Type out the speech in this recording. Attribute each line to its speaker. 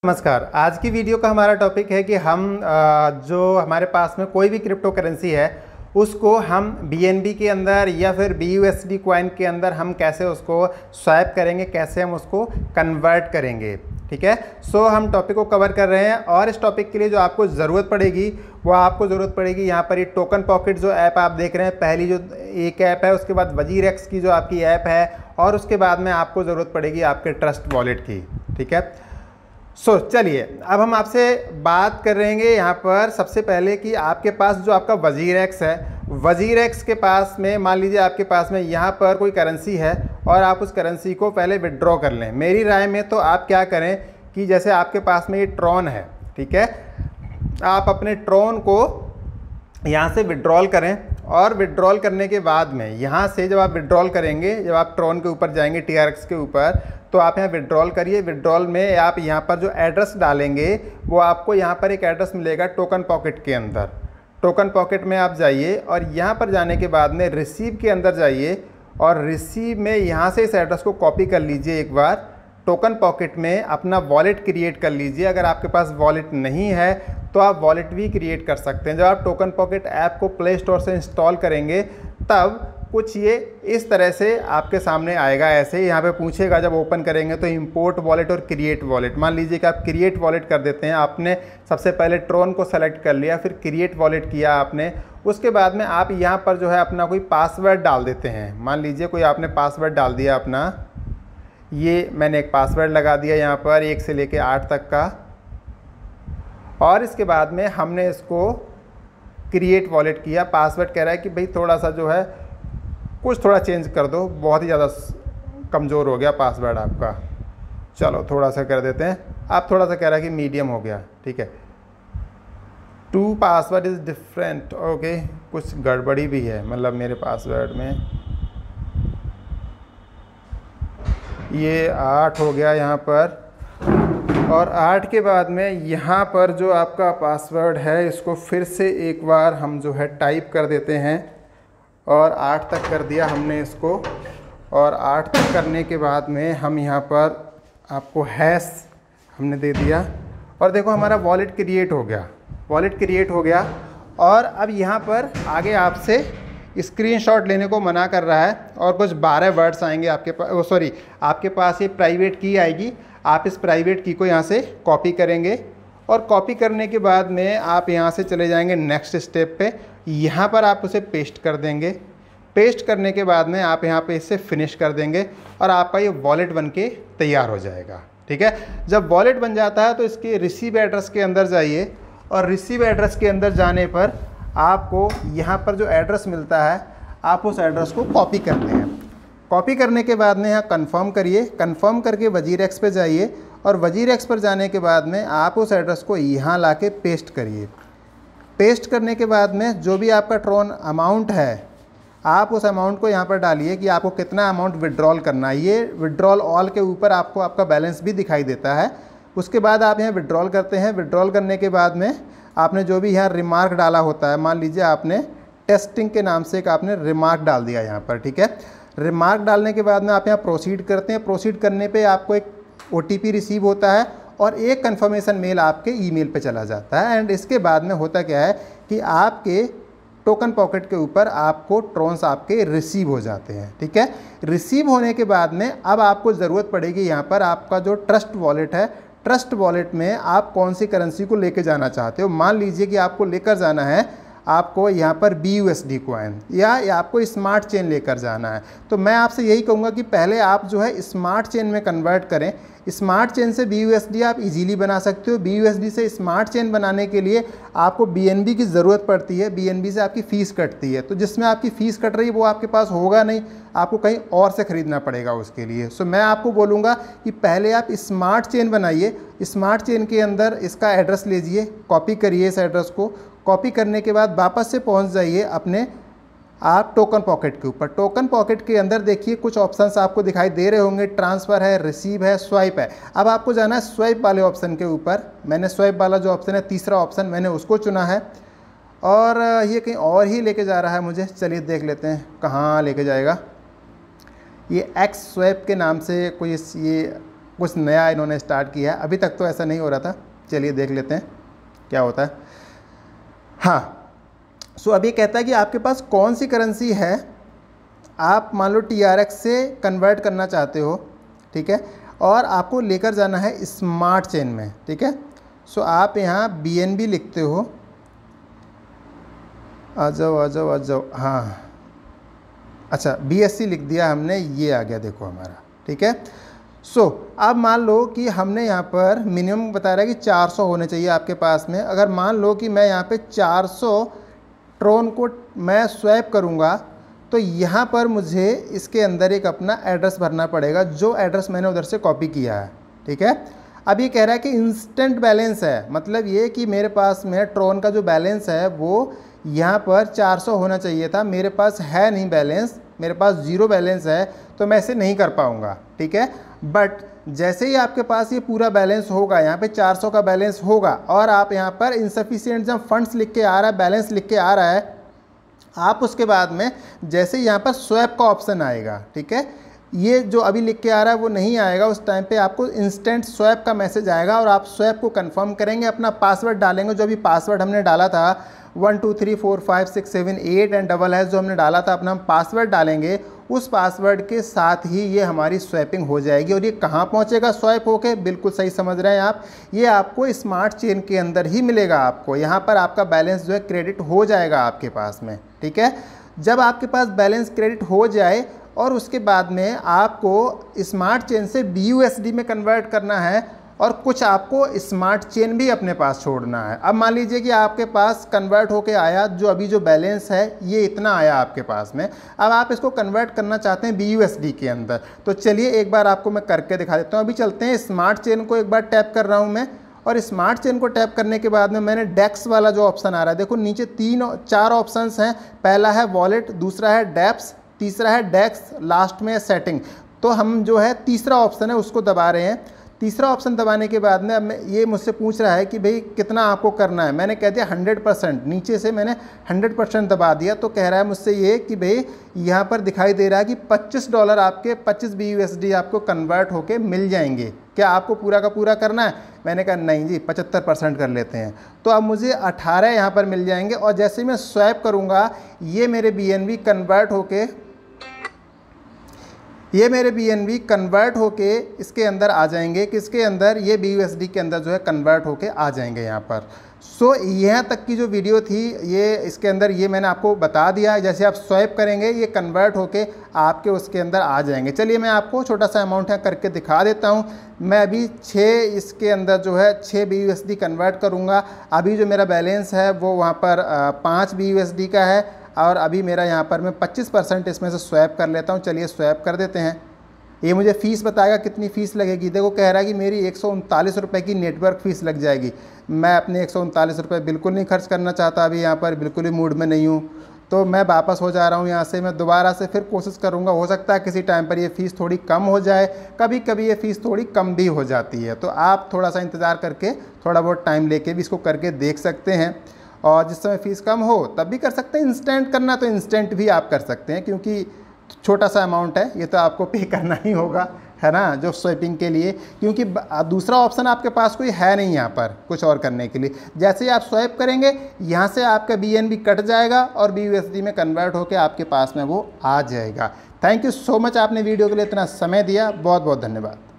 Speaker 1: नमस्कार। आज की वीडियो का हमारा टॉपिक है कि हम जो हमारे पास में कोई भी क्रिप्टो करेंसी है उसको हम BNB के अंदर या फिर BUSD कॉइन के अंदर हम कैसे उसको स्वैप करेंगे, कैसे हम उसको कन्वर्ट करेंगे। ठीक है, सो हम टॉपिक को कवर कर रहे हैं और इस टॉपिक के लिए जो आपको ज़रूरत पड़ेगी वो आपको ज़रूरत पड़ेगी यहाँ पर ये टोकन पॉकेट जो ऐप आप देख रहे हैं, पहली जो एक ऐप है, उसके बाद वजीरेक्स की जो आपकी ऐप है और उसके बाद में आपको ज़रूरत पड़ेगी आपके ट्रस्ट वॉलेट की। ठीक है, चलिए अब हम आपसे बात कर रहेंगे यहाँ पर सबसे पहले कि आपके पास जो आपका वजीरेक्स है, वजीरेक्स के पास में मान लीजिए आपके पास में यहाँ पर कोई करेंसी है और आप उस करेंसी को पहले विड्रॉ कर लें। मेरी राय में तो आप क्या करें कि जैसे आपके पास में ये ट्रॉन है, ठीक है, आप अपने ट्रॉन को यहाँ से विड्रॉल करें और विड्रॉल करने के बाद में यहाँ से जब आप विड्रॉल करेंगे, जब आप ट्रॉन के ऊपर जाएंगे TRX के ऊपर, तो आप यहाँ विड्रॉल करिए। विड्रॉल में आप यहाँ पर जो एड्रेस डालेंगे वो आपको यहाँ पर एक एड्रेस मिलेगा टोकन पॉकेट के अंदर। टोकन पॉकेट में आप जाइए और यहाँ पर जाने के बाद में रिसीव के अंदर जाइए और रिसीव में यहाँ से इस एड्रेस को कॉपी कर लीजिए। एक बार टोकन पॉकेट में अपना वॉलेट क्रिएट कर लीजिए। अगर आपके पास वॉलेट नहीं है तो आप वॉलेट भी क्रिएट कर सकते हैं। जब आप टोकन पॉकेट ऐप को प्ले स्टोर से इंस्टॉल करेंगे तब कुछ ये इस तरह से आपके सामने आएगा। ऐसे यहाँ पे पूछेगा, जब ओपन करेंगे तो इंपोर्ट वॉलेट और क्रिएट वॉलेट। मान लीजिए कि आप क्रिएट वॉलेट कर देते हैं। आपने सबसे पहले ट्रॉन को सेलेक्ट कर लिया, फिर क्रिएट वॉलेट किया आपने। उसके बाद में आप यहाँ पर जो है अपना कोई पासवर्ड डाल देते हैं। मान लीजिए कोई आपने पासवर्ड डाल दिया अपना, ये मैंने एक पासवर्ड लगा दिया यहाँ पर 1 से लेके 8 तक का, और इसके बाद में हमने इसको क्रिएट वॉलेट किया। पासवर्ड कह रहा है कि भाई थोड़ा सा जो है कुछ थोड़ा चेंज कर दो, बहुत ही ज़्यादा कमज़ोर हो गया पासवर्ड आपका। चलो थोड़ा सा कर देते हैं। आप थोड़ा सा कह रहा है कि मीडियम हो गया, ठीक है। Two password is different, okay, कुछ गड़बड़ी भी है मतलब मेरे पासवर्ड में। ये 8 हो गया यहाँ पर, और 8 के बाद में यहाँ पर जो आपका पासवर्ड है इसको फिर से एक बार हम जो है टाइप कर देते हैं और 8 तक कर दिया हमने इसको। और 8 तक करने के बाद में हम यहाँ पर आपको हैश हमने दे दिया और देखो हमारा वॉलेट क्रिएट हो गया। वॉलेट क्रिएट हो गया और अब यहाँ पर आगे आपसे स्क्रीनशॉट लेने को मना कर रहा है और कुछ 12 वर्ड्स आएंगे आपके पास, सॉरी आपके पास ये प्राइवेट की आएगी। आप इस प्राइवेट की को यहाँ से कॉपी करेंगे और कॉपी करने के बाद में आप यहाँ से चले जाएंगे नेक्स्ट स्टेप पे। यहाँ पर आप उसे पेस्ट कर देंगे। पेस्ट करने के बाद में आप यहाँ पे इसे फिनिश कर देंगे और आपका ये वॉलेट बन के तैयार हो जाएगा। ठीक है, जब वॉलेट बन जाता है तो इसके रिसीव एड्रेस के अंदर जाइए और रिसीव एड्रेस के अंदर जाने पर आपको यहाँ पर जो एड्रेस मिलता है आप उस एड्रेस को कॉपी करते हैं। कॉपी करने के बाद में यहाँ कन्फर्म करिए। कन्फर्म करके वजीरेक्स पे जाइए और वजीरेक्स पर जाने के बाद में आप उस एड्रेस को यहाँ ला के पेस्ट करिए। पेस्ट करने के बाद में जो भी आपका ट्रॉन अमाउंट है आप उस अमाउंट को यहाँ पर डालिए कि आपको कितना अमाउंट विड्रॉल करना है। ये विड्रॉल ऑल के ऊपर आपको आपका बैलेंस भी दिखाई देता है। उसके बाद आप यहाँ विड्रॉल करते हैं। विड्रॉल करने के बाद में आपने जो भी यहाँ रिमार्क डाला होता है, मान लीजिए आपने टेस्टिंग के नाम से एक आपने रिमार्क डाल दिया यहाँ पर, ठीक है। रिमार्क डालने के बाद में आप यहाँ प्रोसीड करते हैं। प्रोसीड करने पे आपको एक OTP रिसीव होता है और एक कंफर्मेशन मेल आपके ईमेल पे चला जाता है। एंड इसके बाद में होता क्या है कि आपके टोकन पॉकेट के ऊपर आपको ट्रॉन्स आपके रिसीव हो जाते हैं। ठीक है, रिसीव होने के बाद में अब आपको ज़रूरत पड़ेगी यहाँ पर आपका जो ट्रस्ट वॉलेट है, ट्रस्ट वॉलेट में आप कौन सी करेंसी को लेके जाना चाहते हो। मान लीजिए कि आपको लेकर जाना है आपको यहाँ पर BUSD कॉइन या आपको स्मार्ट चेन लेकर जाना है, तो मैं आपसे यही कहूँगा कि पहले आप जो है स्मार्ट चेन में कन्वर्ट करें। स्मार्ट चेन से BUSD आप इजीली बना सकते हो। BUSD से स्मार्ट चेन बनाने के लिए आपको BNB की ज़रूरत पड़ती है। BNB से आपकी फ़ीस कटती है, तो जिसमें आपकी फ़ीस कट रही है वो आपके पास होगा नहीं, आपको कहीं और से ख़रीदना पड़ेगा उसके लिए। सो मैं आपको बोलूँगा कि पहले आप स्मार्ट चेन बनाइए। स्मार्ट चेन के अंदर इसका एड्रेस लीजिए, कॉपी करिए इस एड्रेस को। कॉपी करने के बाद वापस से पहुंच जाइए अपने आप टोकन पॉकेट के ऊपर। टोकन पॉकेट के अंदर देखिए कुछ ऑप्शंस आपको दिखाई दे रहे होंगे, ट्रांसफ़र है, रिसीव है, स्वाइप है। अब आपको जाना है स्वाइप वाले ऑप्शन के ऊपर। मैंने स्वाइप वाला जो ऑप्शन है, तीसरा ऑप्शन, मैंने उसको चुना है और ये कहीं और ही लेके जा रहा है मुझे। चलिए देख लेते हैं कहाँ लेके जाएगा। ये एक्स स्वाइप के नाम से कोई ये कुछ नया इन्होंने स्टार्ट किया है, अभी तक तो ऐसा नहीं हो रहा था। चलिए देख लेते हैं क्या होता है। हाँ, सो अभी कहता है कि आपके पास कौन सी करेंसी है आप मान लो TRX से कन्वर्ट करना चाहते हो, ठीक है, और आपको लेकर जाना है स्मार्ट चेन में, ठीक है। सो आप यहाँ BNB लिखते हो, आ जाओ आ जाओ आ जाओ, हाँ अच्छा BSC लिख दिया हमने, ये आ गया देखो हमारा, ठीक है। सो अब मान लो कि हमने यहाँ पर मिनिमम बता रहा है कि 400 होने चाहिए आपके पास में। अगर मान लो कि मैं यहाँ पे 400 ट्रोन को मैं स्वैप करूँगा तो यहाँ पर मुझे इसके अंदर एक अपना एड्रेस भरना पड़ेगा, जो एड्रेस मैंने उधर से कॉपी किया है, ठीक है। अब ये कह रहा है कि इंस्टेंट बैलेंस है, मतलब ये कि मेरे पास में ट्रोन का जो बैलेंस है वो यहाँ पर 400 होना चाहिए था, मेरे पास है नहीं बैलेंस, मेरे पास 0 बैलेंस है, तो मैं इसे नहीं कर पाऊँगा, ठीक है। बट जैसे ही आपके पास ये पूरा बैलेंस होगा, यहाँ पे 400 का बैलेंस होगा और आप यहाँ पर इनसफिशिएंट जब फंड्स लिख के आ रहा है, बैलेंस लिख के आ रहा है, आप उसके बाद में जैसे ही यहाँ पर स्वैप का ऑप्शन आएगा, ठीक है, ये जो अभी लिख के आ रहा है वो नहीं आएगा, उस टाइम पे आपको इंस्टेंट स्वैप का मैसेज आएगा और आप स्वैप को कंफर्म करेंगे, अपना पासवर्ड डालेंगे, जो अभी पासवर्ड हमने डाला था 1 2 3 4 5 6 7 8 एंड डबल हैश जो हमने डाला था, अपना हम पासवर्ड डालेंगे, उस पासवर्ड के साथ ही ये हमारी स्वैपिंग हो जाएगी। और ये कहाँ पहुँचेगा स्वैप होके, बिल्कुल सही समझ रहे हैं आप, ये आपको स्मार्ट चेन के अंदर ही मिलेगा। आपको यहाँ पर आपका बैलेंस जो है क्रेडिट हो जाएगा आपके पास में, ठीक है। जब आपके पास बैलेंस क्रेडिट हो जाए और उसके बाद में आपको स्मार्ट चेन से BUSD में कन्वर्ट करना है और कुछ आपको स्मार्ट चेन भी अपने पास छोड़ना है। अब मान लीजिए कि आपके पास कन्वर्ट होके आया, जो अभी जो बैलेंस है ये इतना आया आपके पास में, अब आप इसको कन्वर्ट करना चाहते हैं BUSD के अंदर, तो चलिए एक बार आपको मैं करके दिखा देता हूँ। अभी चलते हैं स्मार्ट चेन को एक बार टैप कर रहा हूँ मैं, और स्मार्ट चेन को टैप करने के बाद में मैंने डेक्स वाला जो ऑप्शन आ रहा है, देखो नीचे 4 ऑप्शंस हैं, पहला है वॉलेट, दूसरा है डेप्स, तीसरा है डेक्स, लास्ट में है सेटिंग। तो हम जो है तीसरा ऑप्शन है उसको दबा रहे हैं। तीसरा ऑप्शन दबाने के बाद में अब ये मुझसे पूछ रहा है कि भाई कितना आपको करना है, मैंने कह दिया 100%, नीचे से मैंने 100% दबा दिया। तो कह रहा है मुझसे ये कि भाई यहाँ पर दिखाई दे रहा है कि $25 आपके 25 BUSD आपको कन्वर्ट होके मिल जाएंगे, क्या आपको पूरा का पूरा करना है? मैंने कहा नहीं जी 75% कर लेते हैं। तो अब मुझे 18 यहाँ पर मिल जाएंगे और जैसे ही मैं स्वैप करूँगा ये मेरे BNB कन्वर्ट होके इसके अंदर आ जाएंगे, किसके अंदर, ये BUSD के अंदर जो है कन्वर्ट होके आ जाएंगे यहाँ पर। सो यहाँ तक की जो वीडियो थी ये इसके अंदर ये मैंने आपको बता दिया, जैसे आप स्वैप करेंगे ये कन्वर्ट होके आपके उसके अंदर आ जाएंगे। चलिए मैं आपको छोटा सा अमाउंट यहाँ करके दिखा देता हूँ। मैं अभी 6 इसके अंदर जो है 6 BUSD कन्वर्ट करूँगा। अभी जो मेरा बैलेंस है वो वहाँ पर 5 BUSD का है और अभी मेरा यहाँ पर मैं 25% इसमें से स्वैप कर लेता हूँ। चलिए स्वैप कर देते हैं। ये मुझे फ़ीस बताएगा कितनी फ़ीस लगेगी। देखो कह रहा है कि मेरी 139 रुपये की नेटवर्क फ़ीस लग जाएगी। मैं अपने 139 रुपये बिल्कुल नहीं खर्च करना चाहता, अभी यहाँ पर बिल्कुल ही मूड में नहीं हूँ, तो मैं वापस हो जा रहा हूँ यहाँ से। मैं दोबारा से फिर कोशिश करूँगा, हो सकता है किसी टाइम पर ये फ़ीस थोड़ी कम हो जाए, कभी कभी ये फ़ीस थोड़ी कम भी हो जाती है। तो आप थोड़ा सा इंतज़ार करके थोड़ा बहुत टाइम लेके भी इसको करके देख सकते हैं, और जिस समय फ़ीस कम हो तब भी कर सकते हैं। इंस्टेंट करना तो इंस्टेंट भी आप कर सकते हैं, क्योंकि छोटा सा अमाउंट है, ये तो आपको पे करना ही होगा, है ना, जो स्वैपिंग के लिए, क्योंकि दूसरा ऑप्शन आपके पास कोई है नहीं यहाँ पर कुछ और करने के लिए। जैसे ही आप स्वैप करेंगे यहाँ से आपका BNB कट जाएगा और BUSD में कन्वर्ट होकर आपके पास में वो आ जाएगा। थैंक यू सो मच, आपने वीडियो के लिए इतना समय दिया, बहुत बहुत धन्यवाद।